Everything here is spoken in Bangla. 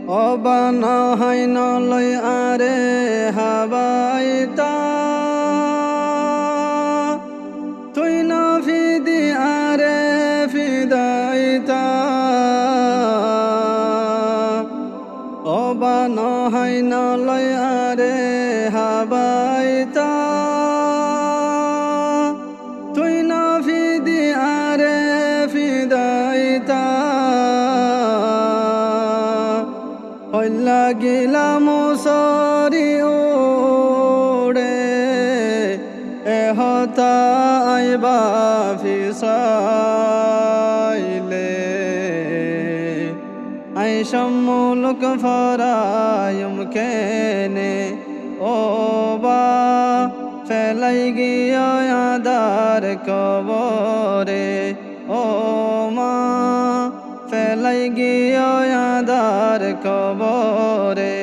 অবানা হাই নলয় আরে হাবাইতা তুই না ফিদি আরে ফিদাইতা অবানা হাই নলয় আরে হাবাইতা তুই না ফিদি আরে ফিদাইতা লাগিলা মুসরি উড়ে এহতা আইবা ফিসাইলে আইসম মুলক ফরায়ুম কেনে ও বা ফেলাই গিয়া আদার কবরে ও মা ফেলাই গিয়া আদার কবরে